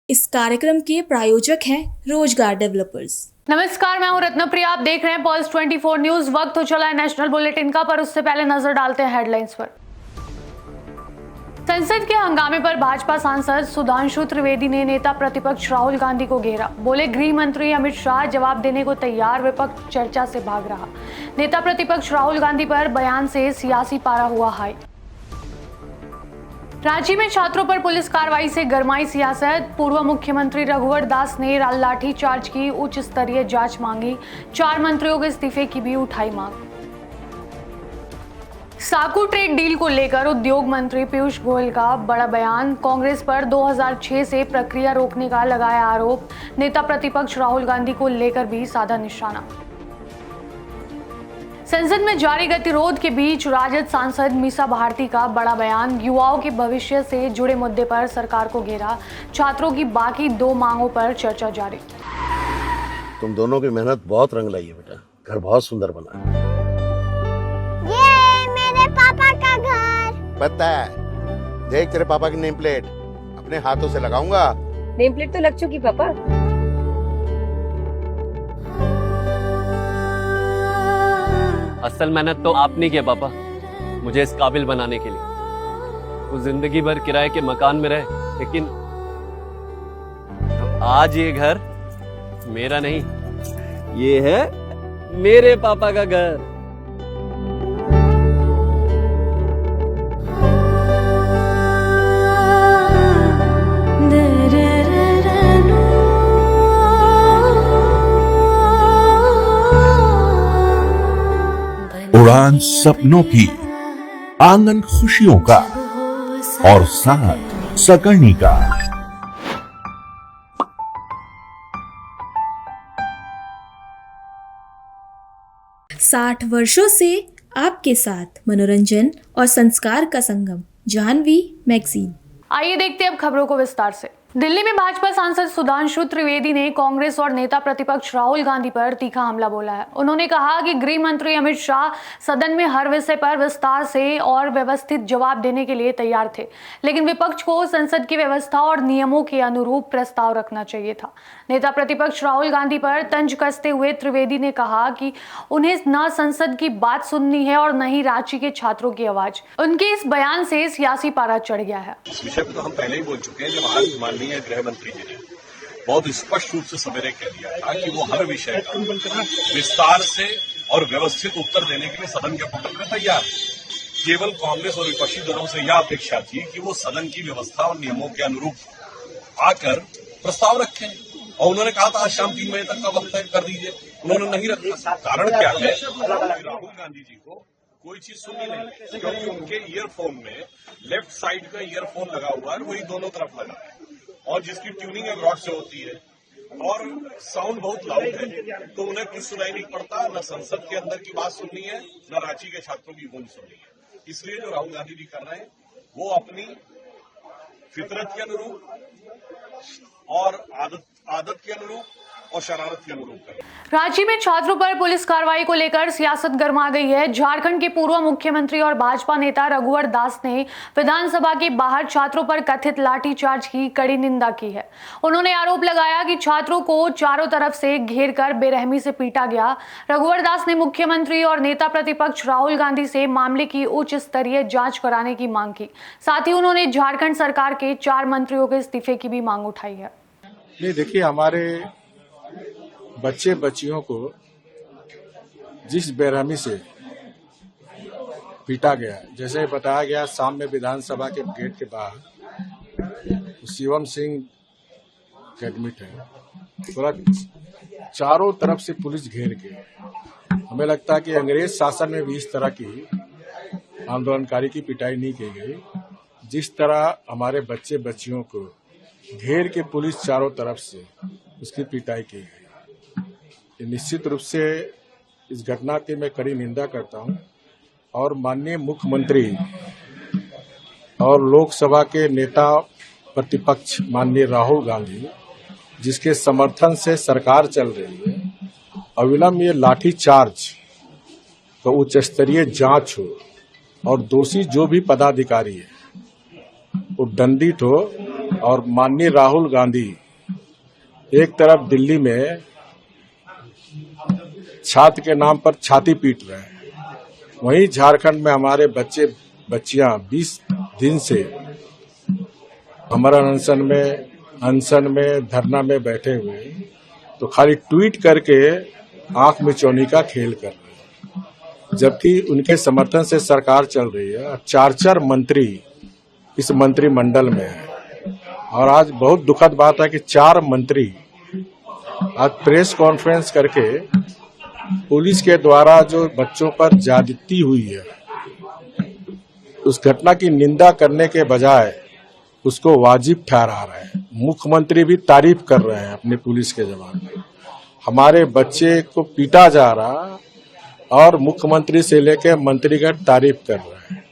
इस कार्यक्रम के प्रायोजक हैं रोजगार डेवलपर्स। नमस्कार, मैं हूं रत्नप्रिया। आप देख रहे हैं पल्स 24 न्यूज। वक्त हो चला है नेशनल बुलेटिन का, पर उससे पहले नजर डालते हैं हेडलाइंस पर। संसद के हंगामे पर भाजपा सांसद सुधांशु त्रिवेदी ने नेता प्रतिपक्ष राहुल गांधी को घेरा। बोले, गृह मंत्री अमित शाह जवाब देने को तैयार, विपक्ष चर्चा से भाग रहा। नेता प्रतिपक्ष राहुल गांधी पर बयान से सियासी पारा हुआ हाई। रांची में छात्रों पर पुलिस कार्रवाई से गरमाई सियासत। पूर्व मुख्यमंत्री रघुवर दास ने लाठी चार्ज की उच्च स्तरीय जांच मांगी। 4 मंत्रियों के इस्तीफे की भी उठाई मांग। साकू ट्रेड डील को लेकर उद्योग मंत्री पीयूष गोयल का बड़ा बयान। कांग्रेस पर 2006 से प्रक्रिया रोकने का लगाया आरोप। नेता प्रतिपक्ष राहुल गांधी को लेकर भी साधा निशाना। संसद में जारी गतिरोध के बीच राजद सांसद मीसा भारती का बड़ा बयान। युवाओं के भविष्य से जुड़े मुद्दे पर सरकार को घेरा। छात्रों की बाकी 2 मांगों पर चर्चा जारी। तुम दोनों की मेहनत बहुत रंग लाई है बेटा, घर बहुत सुंदर बना है। ये मेरे पापा का घर। पता है, देख तेरे पापा की नेम प्लेट अपने हाथों से लगाऊंगा। नेम प्लेट तो लग चुकी पापा। असल मेहनत तो आपने किया पापा, मुझे इस काबिल बनाने के लिए। वो जिंदगी भर किराए के मकान में रहे, लेकिन तो आज ये घर मेरा नहीं, ये है मेरे पापा का घर। उड़ान सपनों की, आंगन खुशियों का और साथ सकर्णी का। 60 वर्षों से आपके साथ मनोरंजन और संस्कार का संगम, जाह्नवी मैगजीन। आइए देखते हैं अब खबरों को विस्तार से। दिल्ली में भाजपा सांसद सुधांशु त्रिवेदी ने कांग्रेस और नेता प्रतिपक्ष राहुल गांधी पर तीखा हमला बोला है। उन्होंने कहा कि गृह मंत्री अमित शाह सदन में हर विषय पर विस्तार से और व्यवस्थित जवाब देने के लिए तैयार थे, लेकिन विपक्ष को संसद की व्यवस्था और नियमों के अनुरूप प्रस्ताव रखना चाहिए था। नेता प्रतिपक्ष राहुल गांधी पर तंज कसते हुए त्रिवेदी ने कहा कि उन्हें न संसद की बात सुननी है और न ही रांची के छात्रों की आवाज। उनके इस बयान से सियासी पारा चढ़ गया है। इस विषय पर तो हम पहले ही बोल चुके हैं। जब आज माननीय गृह मंत्री जी ने बहुत स्पष्ट रूप से सवेरे कह दिया था कि वो हर विषय का विस्तार से और व्यवस्थित उत्तर देने के लिए सदन के पटल में तैयार है। केवल कांग्रेस और विपक्षी दलों से यह अपेक्षा थी कि वो सदन की व्यवस्था और नियमों के अनुरूप आकर प्रस्ताव रखें, और उन्होंने कहा था आज शाम 3 बजे तक का वक्त तय कर दीजिए। उन्होंने नहीं रखा। कारण क्या है? राहुल गांधी जी को कोई चीज सुननी नहीं, क्योंकि उनके ईयरफोन में लेफ्ट साइड का ईयरफोन लगा हुआ है, वही दोनों तरफ लगा है, और जिसकी ट्यूनिंग अब्रॉड से होती है और साउंड बहुत लाउड है, तो उन्हें कुछ सुनाई नहीं पड़ता। न संसद के अंदर की बात सुननी है, न रांची के छात्रों की गूंज सुननी है। इसलिए जो राहुल गांधी जी कर रहे हैं वो अपनी फितरत के अनुरूप और आदत के अनुरूप और शरारत के अनुरूप करें। रांची में छात्रों पर पुलिस कार्रवाई को लेकर सियासत गर्मा गई है। झारखंड के पूर्व मुख्यमंत्री और भाजपा नेता रघुवर दास ने विधानसभा के बाहर छात्रों पर कथित लाठीचार्ज की कड़ी निंदा की है। उन्होंने आरोप लगाया कि छात्रों को चारों तरफ से घेर कर बेरहमी से पीटा गया। रघुवर दास ने मुख्यमंत्री और नेता प्रतिपक्ष राहुल गांधी से मामले की उच्च स्तरीय जांच कराने की मांग की। साथ ही उन्होंने झारखंड सरकार के 4 मंत्रियों के इस्तीफे की भी मांग उठाई है। नहीं, देखिए, हमारे बच्चे बच्चियों को जिस बेरहमी से पीटा गया, जैसे बताया गया, शाम में विधानसभा के गेट के बाहर शिवम सिंह एडमिट है, पूरा चारों तरफ से पुलिस घेर के। हमें लगता है कि अंग्रेज शासन में भी इस तरह की आंदोलनकारी की पिटाई नहीं की गई, जिस तरह हमारे बच्चे बच्चियों को घेर के पुलिस चारों तरफ से उसकी पिटाई की गई। निश्चित रूप से इस घटना की मैं कड़ी निंदा करता हूं, और माननीय मुख्यमंत्री और लोकसभा के नेता प्रतिपक्ष माननीय राहुल गांधी, जिसके समर्थन से सरकार चल रही है, अविलंब ये लाठीचार्ज तो उच्च स्तरीय जांच हो और दोषी जो भी पदाधिकारी है वो दंडित हो और माननीय राहुल गांधी एक तरफ दिल्ली में छात्र के नाम पर छाती पीट रहे हैं, वहीं झारखंड में हमारे बच्चे बच्चियां 20 दिन से अमरण अनशन में धरना में बैठे हुए हैं, तो खाली ट्वीट करके आंख में चौनी का खेल कर रहे हैं, जबकि उनके समर्थन से सरकार चल रही है। 4 मंत्री इस मंत्रिमंडल में है और आज बहुत दुखद बात है कि 4 मंत्री आज प्रेस कॉन्फ्रेंस करके पुलिस के द्वारा जो बच्चों पर ज्यादती हुई है उस घटना की निंदा करने के बजाय उसको वाजिब ठहरा रहे हैं। मुख्यमंत्री भी तारीफ कर रहे हैं अपने पुलिस के जवान की। हमारे बच्चे को पीटा जा रहा और मुख्यमंत्री से लेकर मंत्रीगण तारीफ कर रहे हैं।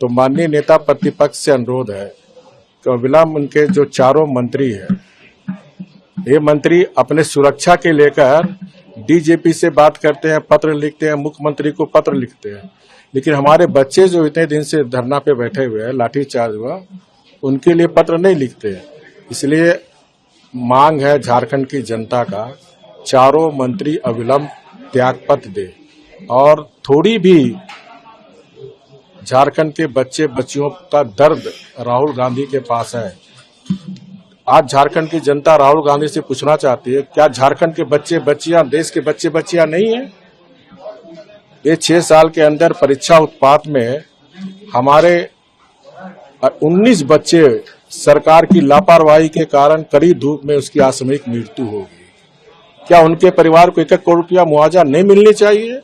तो माननीय नेता प्रतिपक्ष से अनुरोध है कि अविलंब उनके जो 4 मंत्री हैं, ये मंत्री अपने सुरक्षा के लेकर डीजीपी से बात करते हैं, पत्र लिखते हैं, मुख्यमंत्री को पत्र लिखते हैं, लेकिन हमारे बच्चे जो इतने दिन से धरना पे बैठे हुए हैं, लाठीचार्ज हुआ, उनके लिए पत्र नहीं लिखते हैं। इसलिए मांग है झारखंड की जनता का 4 मंत्री अविलंब त्यागपत्र दे और थोड़ी भी झारखंड के बच्चे बच्चियों का दर्द राहुल गांधी के पास है। आज झारखंड की जनता राहुल गांधी से पूछना चाहती है, क्या झारखंड के बच्चे बच्चियां देश के बच्चे बच्चियां नहीं है? ये 6 साल के अंदर परीक्षा उत्पात में हमारे 19 बच्चे सरकार की लापरवाही के कारण कड़ी धूप में उसकी आकस्मिक मृत्यु हो गई। क्या उनके परिवार को 1 करोड़ रुपया मुआवजा नहीं मिलनी चाहिए?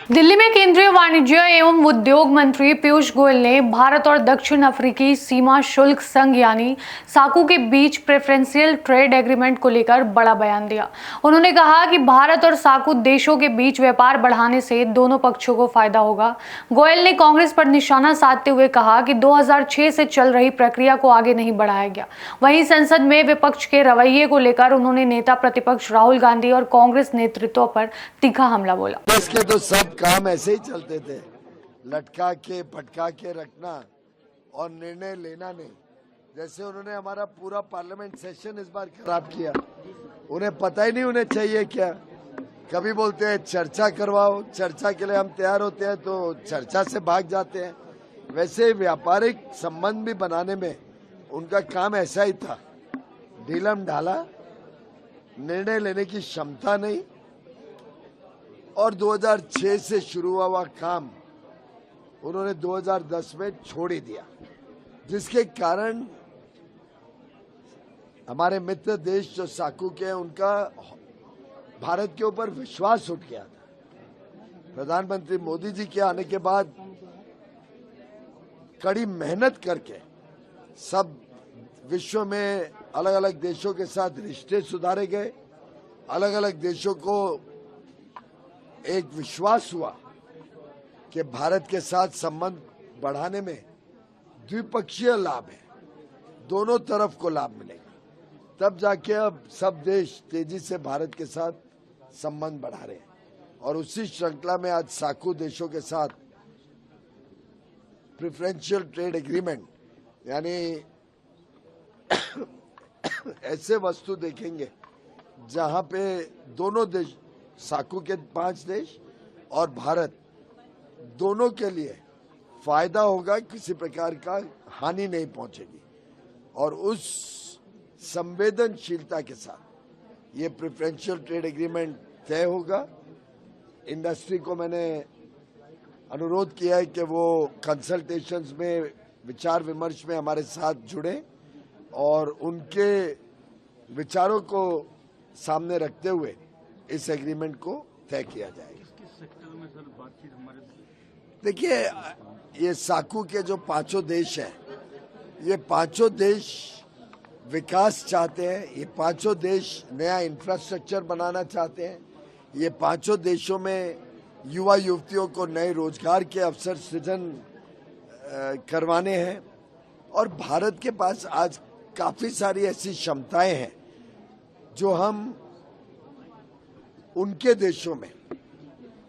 दिल्ली में केंद्रीय वाणिज्य एवं उद्योग मंत्री पीयूष गोयल ने भारत और दक्षिण अफ्रीकी सीमा शुल्क संघ यानी साकू के बीच प्रेफरेंशियल ट्रेड एग्रीमेंट को लेकर बड़ा बयान दिया। उन्होंने कहा कि भारत और साकू देशों के बीच व्यापार बढ़ाने से दोनों पक्षों को फायदा होगा। गोयल ने कांग्रेस पर निशाना साधते हुए कहा कि 2006 से चल रही प्रक्रिया को आगे नहीं बढ़ाया गया। वहीं संसद में विपक्ष के रवैये को लेकर उन्होंने नेता प्रतिपक्ष राहुल गांधी और कांग्रेस नेतृत्व पर तीखा हमला बोला। इसके तो सब काम ऐसे ही चलते थे, लटका के पटका के रखना और निर्णय लेना नहीं। जैसे उन्होंने हमारा पूरा पार्लियामेंट सेशन इस बार खराब किया, उन्हें पता ही नहीं उन्हें चाहिए क्या। कभी बोलते हैं चर्चा करवाओ, चर्चा के लिए हम तैयार होते हैं तो चर्चा से भाग जाते हैं। वैसे व्यापारिक संबंध भी बनाने में उनका काम ऐसा ही था, ढीलम ढाला, निर्णय लेने की क्षमता नहीं। और 2006 से शुरू हुआ काम उन्होंने 2010 में छोड़ ही दिया, जिसके कारण हमारे मित्र देश जो साकू के हैं उनका भारत के ऊपर विश्वास उठ गया था। प्रधानमंत्री मोदी जी के आने के बाद कड़ी मेहनत करके सब विश्व में अलग अलग देशों के साथ रिश्ते सुधारे गए। अलग अलग देशों को एक विश्वास हुआ कि भारत के साथ संबंध बढ़ाने में द्विपक्षीय लाभ है, दोनों तरफ को लाभ मिलेगा। तब जाके अब सब देश तेजी से भारत के साथ संबंध बढ़ा रहे हैं और उसी श्रृंखला में आज साकू देशों के साथ प्रेफरेंशियल ट्रेड एग्रीमेंट यानी ऐसे वस्तु देखेंगे जहां पे दोनों देश, साकू के 5 देश और भारत, दोनों के लिए फायदा होगा, किसी प्रकार का हानि नहीं पहुंचेगी। और उस संवेदनशीलता के साथ ये प्रेफरेंशियल ट्रेड एग्रीमेंट तय होगा। इंडस्ट्री को मैंने अनुरोध किया है कि वो कंसल्टेशंस में, विचार विमर्श में हमारे साथ जुड़े और उनके विचारों को सामने रखते हुए इस एग्रीमेंट को तय किया जाएगा। देखिए, ये साकू के जो 5 देश हैं, ये 5 देश विकास चाहते हैं, ये 5 देश नया इंफ्रास्ट्रक्चर बनाना चाहते हैं, ये 5 देशों में युवा युवतियों को नए रोजगार के अवसर सृजन करवाने हैं। और भारत के पास आज काफी सारी ऐसी क्षमताएं हैं जो हम उनके देशों में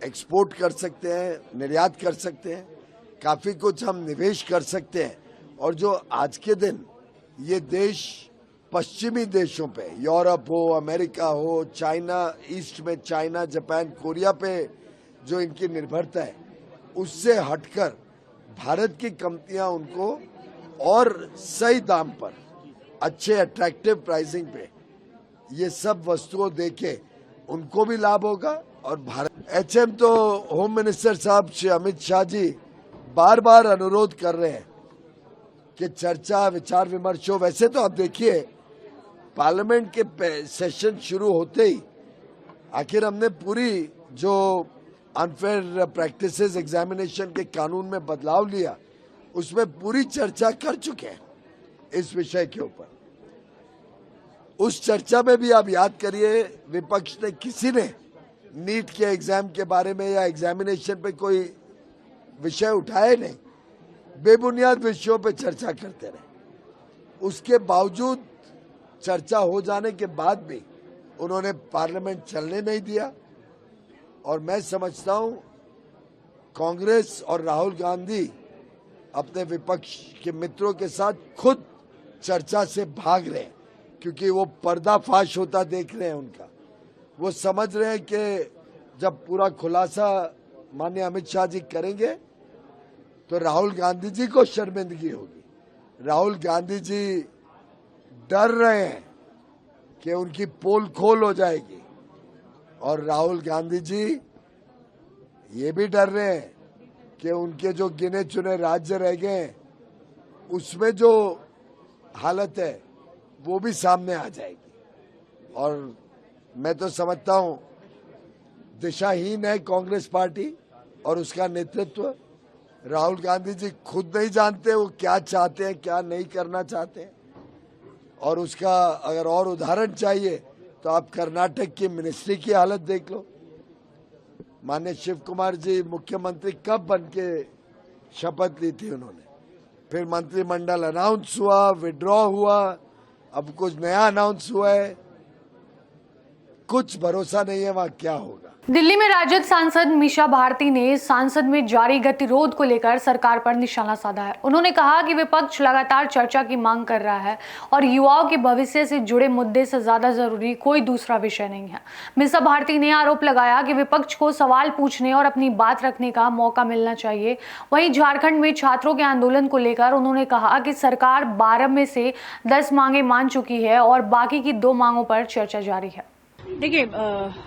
एक्सपोर्ट कर सकते हैं, निर्यात कर सकते हैं, काफी कुछ हम निवेश कर सकते हैं और जो आज के दिन ये देश पश्चिमी देशों पे, यूरोप हो, अमेरिका हो, चाइना, ईस्ट में चाइना, जापान, कोरिया पे जो इनकी निर्भरता है, उससे हटकर भारत की कंपनियां उनको और सही दाम पर, अच्छे अट्रैक्टिव प्राइसिंग पे ये सब वस्तुओं देके उनको भी लाभ होगा। और भारत एचएम तो होम मिनिस्टर साहब श्री अमित शाह जी बार बार अनुरोध कर रहे हैं कि चर्चा, विचार विमर्श हो। वैसे तो आप देखिए पार्लियामेंट के सेशन शुरू होते ही आखिर हमने पूरी जो अनफेयर प्रैक्टिसेस एग्जामिनेशन के कानून में बदलाव लिया, उसमें पूरी चर्चा कर चुके हैं इस विषय के ऊपर। उस चर्चा में भी आप याद करिए विपक्ष ने किसी ने नीट के एग्जाम के बारे में या एग्जामिनेशन पे कोई विषय उठाए नहीं, बेबुनियाद विषयों पे चर्चा करते रहे। उसके बावजूद चर्चा हो जाने के बाद भी उन्होंने पार्लियामेंट चलने नहीं दिया। और मैं समझता हूं कांग्रेस और राहुल गांधी अपने विपक्ष के मित्रों के साथ खुद चर्चा से भाग रहे हैं, क्योंकि वो पर्दाफाश होता देख रहे हैं उनका। वो समझ रहे हैं कि जब पूरा खुलासा माननीय अमित शाह जी करेंगे तो राहुल गांधी जी को शर्मिंदगी होगी। राहुल गांधी जी डर रहे हैं कि उनकी पोल खोल हो जाएगी, और राहुल गांधी जी ये भी डर रहे हैं कि उनके जो गिने चुने राज्य रह गए उसमें जो हालत है वो भी सामने आ जाएगी। और मैं तो समझता हूं दिशाहीन है कांग्रेस पार्टी और उसका नेतृत्व। राहुल गांधी जी खुद नहीं जानते वो क्या चाहते हैं, क्या नहीं करना चाहते हैं। और उसका अगर और उदाहरण चाहिए तो आप कर्नाटक की मिनिस्ट्री की हालत देख लो। माननीय शिव कुमार जी मुख्यमंत्री कब बन के शपथ ली थी उन्होंने, फिर मंत्रिमंडल अनाउंस हुआ, विड्रॉ हुआ, अब कुछ नया अनाउंस हुआ है, कुछ भरोसा नहीं है वहां क्या होगा। दिल्ली में राजद सांसद मीसा भारती ने संसद में जारी गतिरोध को लेकर सरकार पर निशाना साधा है। उन्होंने कहा कि विपक्ष लगातार चर्चा की मांग कर रहा है और युवाओं के भविष्य से जुड़े मुद्दे से ज्यादा जरूरी कोई दूसरा विषय नहीं है। मीसा भारती ने आरोप लगाया कि विपक्ष को सवाल पूछने और अपनी बात रखने का मौका मिलना चाहिए। वहीं झारखंड में छात्रों के आंदोलन को लेकर उन्होंने कहा कि सरकार 12 में से 10 मांगे मान चुकी है और बाकी की 2 मांगों पर चर्चा जारी है। देखिए,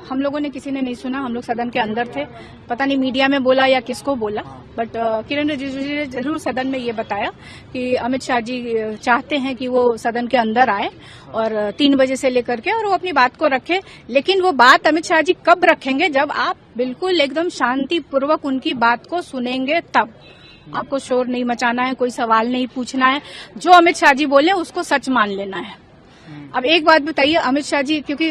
हम लोगों ने किसी ने नहीं सुना, हम लोग सदन के अंदर थे, पता नहीं मीडिया में बोला या किसको बोला, बट किरण रिजिजू जी ने जरूर सदन में ये बताया कि अमित शाह जी चाहते हैं कि वो सदन के अंदर आए और 3 बजे से लेकर के और वो अपनी बात को रखे। लेकिन वो बात अमित शाह जी कब रखेंगे, जब आप बिल्कुल एकदम शांतिपूर्वक उनकी बात को सुनेंगे तब। आपको शोर नहीं मचाना है, कोई सवाल नहीं पूछना है, जो अमित शाह जी बोले उसको सच मान लेना है। अब एक बात बताइए, अमित शाह जी, क्योंकि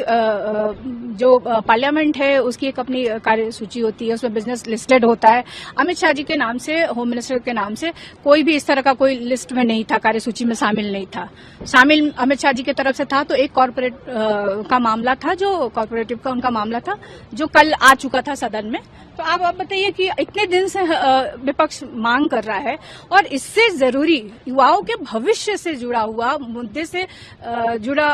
जो पार्लियामेंट है उसकी एक अपनी कार्यसूची होती है, उसमें बिजनेस लिस्टेड होता है। अमित शाह जी के नाम से, होम मिनिस्टर के नाम से कोई भी इस तरह का कोई लिस्ट में नहीं था, कार्यसूची में शामिल नहीं था। शामिल अमित शाह जी की तरफ से था तो एक कॉर्पोरेट का मामला था, जो कॉर्पोरेटिव का उनका मामला था, जो कल आ चुका था सदन में। तो आप बताइए कि इतने दिन से विपक्ष मांग कर रहा है और इससे जरूरी युवाओं के भविष्य से जुड़ा हुआ, मुद्दे से जुड़ा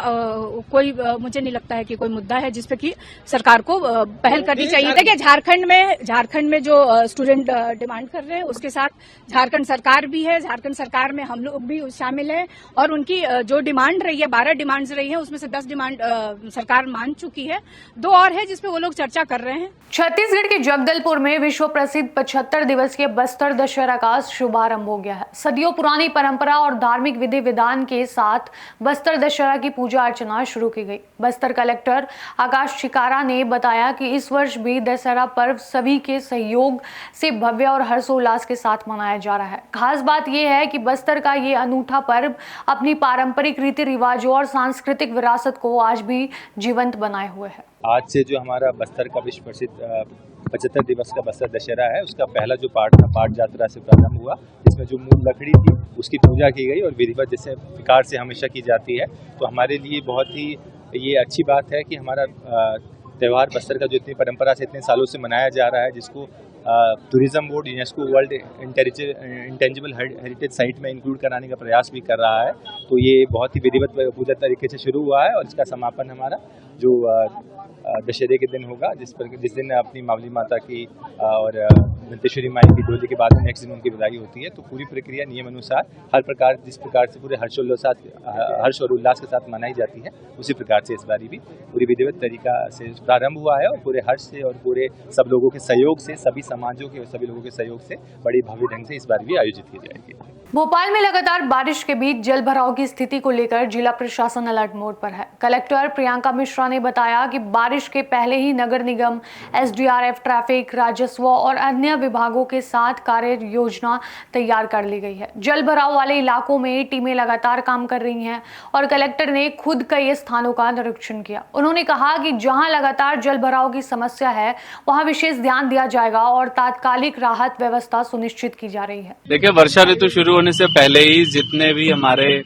कोई, मुझे नहीं लगता है कि कोई मुद्दा है जिसपे कि सरकार को पहल करनी चाहिए। देखिए, झारखंड में जो स्टूडेंट डिमांड कर रहे हैं उसके साथ झारखंड सरकार भी है, झारखंड सरकार में हम लोग भी शामिल हैं और उनकी जो डिमांड रही है, 12 डिमांड्स रही है, उसमें से 10 डिमांड सरकार मान चुकी है, 2 और है जिसपे वो लोग चर्चा कर रहे हैं। छत्तीसगढ़ के जगदलपुर में विश्व प्रसिद्ध 75 दिवसीय बस्तर दशहरा का शुभारंभ हो गया है। सदियों पुरानी परंपरा और धार्मिक विधि विधान के साथ बस्तर दशहरा की पूजा अर्चना शुरू की गई। बस्तर कलेक्टर आकाश चिकारा ने बताया कि इस वर्ष भी दशहरा पर्व सभी के सहयोग से भव्य और हर्षोल्लास के साथ मनाया जा रहा है। खास बात यह है कि बस्तर का ये अनूठा पर्व अपनी पारंपरिक रीति रिवाजों और सांस्कृतिक विरासत को आज भी जीवंत बनाए हुए है। आज से जो हमारा बस्तर का विश्व प्रसिद्ध 75 दिवस का बस्तर दशहरा है, उसका पहला जो पाठ था, पाठ यात्रा से प्रारंभ हुआ, जिसमें जो मूल लकड़ी थी उसकी पूजा की गई और विधिवत जैसे विकार से हमेशा की जाती है। तो हमारे लिए बहुत ही ये अच्छी बात है कि हमारा त्यौहार बस्तर का जो इतनी परंपरा से इतने सालों से मनाया जा रहा है, जिसको tourism board UNESCO world intangible heritage site में इंक्लूड कराने का प्रयास भी कर रहा है। तो ये बहुत ही विधिवत पूजा तरीके से शुरू हुआ है और इसका समापन हमारा जो दशहरे के दिन होगा, जिस दिन अपनी मावली माता की और दंतेश्वरी माई की डोली के बाद नेक्स्ट दिन उनकी विदाई होती है। तो पूरी प्रक्रिया नियम अनुसार हर प्रकार जिस प्रकार से पूरे हर्ष और उल्लास के साथ मनाई जाती है, उसी प्रकार से इस बारी भी पूरी विधिवत तरीका से प्रारंभ हुआ है और पूरे हर्ष से और पूरे सब लोगों के सहयोग से, सभी समाजों के और सभी लोगों के सहयोग से बड़ी भव्य ढंग से इस बार भी आयोजित की जाएगी। भोपाल में लगातार बारिश के बीच जल भराव की स्थिति को लेकर जिला प्रशासन अलर्ट मोड पर है। कलेक्टर प्रियंका मिश्रा ने बताया कि बारिश के पहले ही नगर निगम, एसडीआरएफ, ट्रैफिक, राजस्व और अन्य विभागों के साथ कार्य योजना तैयार कर ली गई है। जल भराव वाले इलाकों में टीमें लगातार काम कर रही हैं और कलेक्टर ने खुद कई स्थानों का निरीक्षण किया। उन्होंने कहा कि जहां लगातार जल भराव की समस्या है वहां विशेष ध्यान दिया जाएगा और तात्कालिक राहत व्यवस्था सुनिश्चित की जा रही है। देखिए, वर्षा ऋतु शुरू होने से पहले ही जितने भी हमारे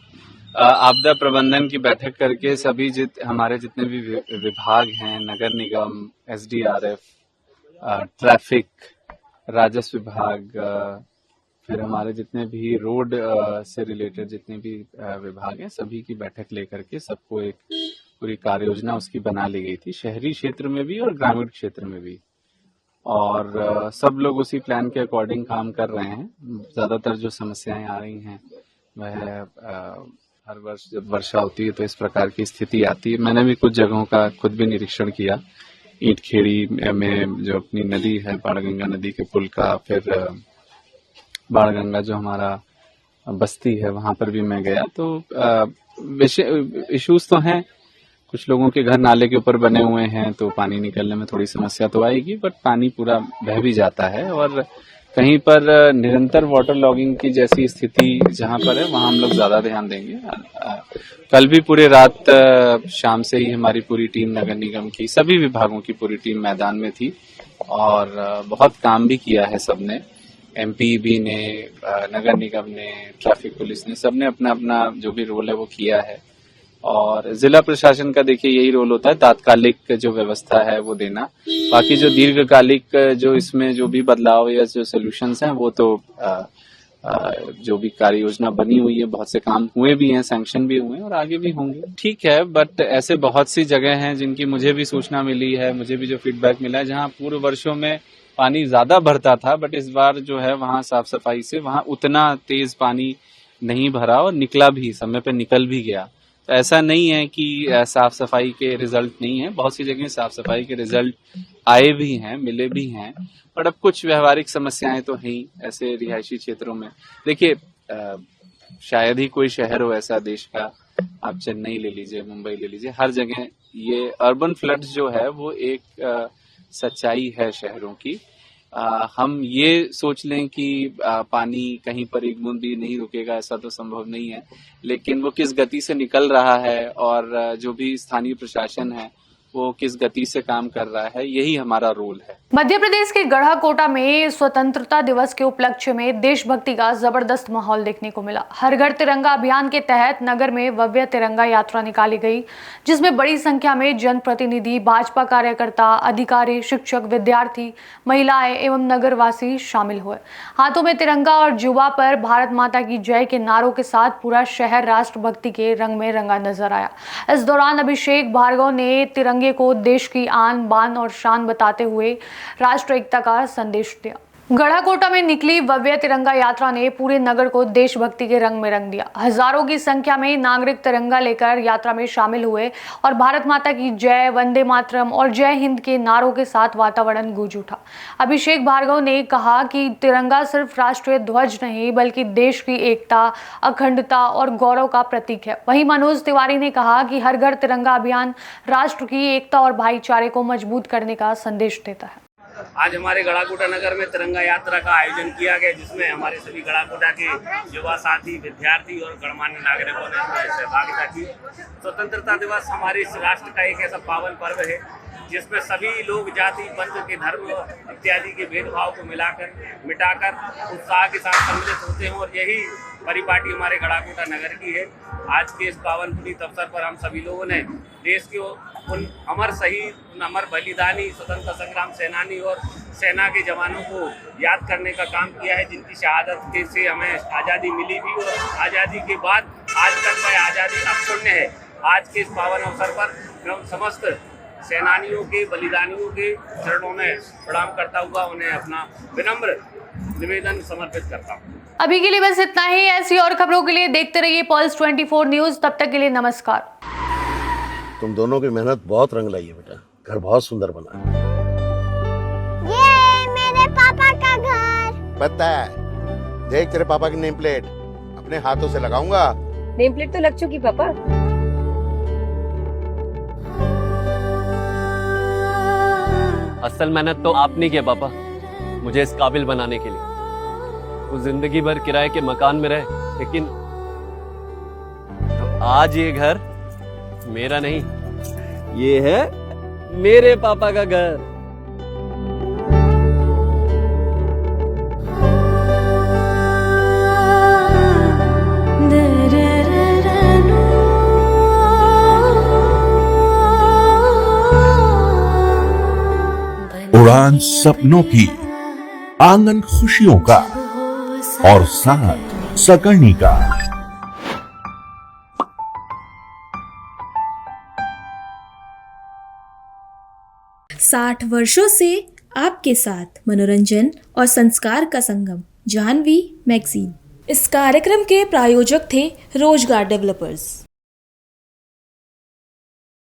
आपदा प्रबंधन की बैठक करके सभी हमारे जितने भी विभाग हैं, नगर निगम, एसडीआरएफ, ट्रैफिक, राजस्व विभाग, फिर हमारे जितने भी रोड से रिलेटेड जितने भी विभाग हैं, सभी की बैठक लेकर के सबको एक पूरी कार्य योजना उसकी बना ली गई थी, शहरी क्षेत्र में भी और ग्रामीण क्षेत्र में भी। और सब लोग उसी प्लान के अकॉर्डिंग काम कर रहे हैं। ज्यादातर जो समस्याएं आ रही हैं वह हर वर्ष जब वर्षा होती है तो इस प्रकार की स्थिति आती है। मैंने भी कुछ जगहों का खुद भी निरीक्षण किया। ईंटखेड़ी में जो अपनी नदी है, बाणगंगा नदी के पुल का, फिर बाणगंगा जो हमारा बस्ती है वहां पर भी मैं गया। तो इश्यूज तो हैं, कुछ लोगों के घर नाले के ऊपर बने हुए हैं तो पानी निकलने में थोड़ी समस्या तो आएगी, बट पानी पूरा बह भी जाता है। और कहीं पर निरंतर वाटर लॉगिंग की जैसी स्थिति जहां पर है वहां हम लोग ज्यादा ध्यान देंगे। कल भी पूरी रात शाम से ही हमारी पूरी टीम, नगर निगम की सभी विभागों की पूरी टीम मैदान में थी और बहुत काम भी किया है सबने। एमपीबी ने, नगर निगम ने, ट्रैफिक पुलिस ने, सबने अपना अपना जो भी रोल है वो किया है। और जिला प्रशासन का देखिए यही रोल होता है, तात्कालिक जो व्यवस्था है वो देना। बाकी जो दीर्घकालिक जो इसमें जो भी बदलाव या जो सोल्यूशंस हैं वो तो जो भी कार्य योजना बनी हुई है, बहुत से काम हुए भी हैं, सैंक्शन भी हुए हैं और आगे भी होंगे। ठीक है, बट ऐसे बहुत सी जगह हैं जिनकी मुझे भी सूचना मिली है, मुझे भी जो फीडबैक मिला है, जहां पूर्व वर्षों में पानी ज्यादा भरता था, बट इस बार जो है वहां साफ सफाई से वहां उतना तेज पानी नहीं भरा और निकला भी, समय पे निकल भी गया। तो ऐसा नहीं है कि साफ सफाई के रिजल्ट नहीं है, बहुत सी जगह साफ सफाई के रिजल्ट आए भी हैं, मिले भी हैं, पर अब कुछ व्यवहारिक समस्याएं तो हैं ऐसे रिहायशी क्षेत्रों में। देखिए, शायद ही कोई शहर हो ऐसा देश का, आप चेन्नई ले लीजिए, मुंबई ले लीजिए, हर जगह ये अर्बन फ्लड्स जो है वो एक सच्चाई है शहरों की। हम ये सोच लें कि पानी कहीं पर एक बूंद भी नहीं रुकेगा, ऐसा तो संभव नहीं है, लेकिन वो किस गति से निकल रहा है और जो भी स्थानीय प्रशासन है वो किस गति से काम कर रहा है, यही हमारा रोल है। मध्य प्रदेश के गढ़ाकोटा में स्वतंत्रता दिवस के उपलक्ष्य में देशभक्ति का जबरदस्त माहौल देखने को मिला। हर घर तिरंगा अभियान के तहत नगर में भव्य तिरंगा यात्रा निकाली गई, जिसमें बड़ी संख्या में जनप्रतिनिधि, भाजपा कार्यकर्ता, अधिकारी, शिक्षक, विद्यार्थी, महिलाएं एवं नगरवासी शामिल हुए। हाथों में तिरंगा और जुबा पर भारत माता की जय के नारों के साथ पूरा शहर राष्ट्रभक्ति के रंग में रंगा नजर आया। इस दौरान अभिषेक भार्गव ने तिरंगे को देश की आन बान और शान बताते हुए राष्ट्र एकता का संदेश दिया। गढ़ाकोटा में निकली भव्य तिरंगा यात्रा ने पूरे नगर को देशभक्ति के रंग में रंग दिया। हजारों की संख्या में नागरिक तिरंगा लेकर यात्रा में शामिल हुए और भारत माता की जय, वंदे मातरम और जय हिंद के नारों के साथ वातावरण गूंज उठा। अभिषेक भार्गव ने कहा कि तिरंगा सिर्फ राष्ट्रीय ध्वज नहीं बल्कि देश की एकता, अखंडता और गौरव का प्रतीक है। वहीं मनोज तिवारी ने कहा कि हर घर तिरंगा अभियान राष्ट्र की एकता और भाईचारे को मजबूत करने का संदेश देता है। आज हमारे गढ़ाकोटा नगर में तिरंगा यात्रा का आयोजन किया गया, जिसमें हमारे सभी गढ़ाकोटा के युवा साथी, विद्यार्थी और गणमान्य नागरिकों ने इसमें सहभागिता की। स्वतंत्रता दिवस हमारे इस राष्ट्र का एक ऐसा पावन पर्व है जिसमें सभी लोग जाति, पंथ के धर्म इत्यादि के भेदभाव को मिटाकर उत्साह के साथ सम्मिलित होते हैं और यही परिपाटी हमारे गढ़ाकोटा नगर की है। आज के इस पावन पुनीत अवसर पर हम सभी लोगों ने देश के उन अमर शहीद, उन अमर बलिदानी, स्वतंत्रता संग्राम सेनानी और सेना के जवानों को याद करने का काम किया है, जिनकी शहादत के से हमें आज़ादी मिली भी और आज़ादी के बाद आज तक का आज़ादी अक्षुण्य है। आज के इस पावन अवसर पर मैं समस्त सेनानियों के बलिदानियों के चरणों में प्रणाम करता हुआ उन्हें अपना विनम्र निवेदन समर्पित करता हूँ। अभी के लिए बस इतना ही। ऐसी और खबरों के लिए देखते रहिए पल्स 24 न्यूज। तब तक के लिए नमस्कार। तुम दोनों की मेहनत बहुत रंग लाई है बेटा, घर बहुत सुंदर बना है। ये मेरे पापा का घर। पता है, देख तेरे पापा की नेम प्लेट अपने हाथों से लगाऊंगा। नेम प्लेट तो लग चुकी पापा। असल मेहनत तो आपने की है पापा, मुझे इस काबिल बनाने के लिए। वो जिंदगी भर किराए के मकान में रहे, लेकिन तो आज ये घर मेरा नहीं, ये है मेरे पापा का घर। उड़ान सपनों की, आंगन खुशियों का और साथ सकर्णी का। 60 वर्षों से आपके साथ मनोरंजन और संस्कार का संगम, जाह्नवी मैगजीन। इस कार्यक्रम के प्रायोजक थे रोजगार डेवलपर्स।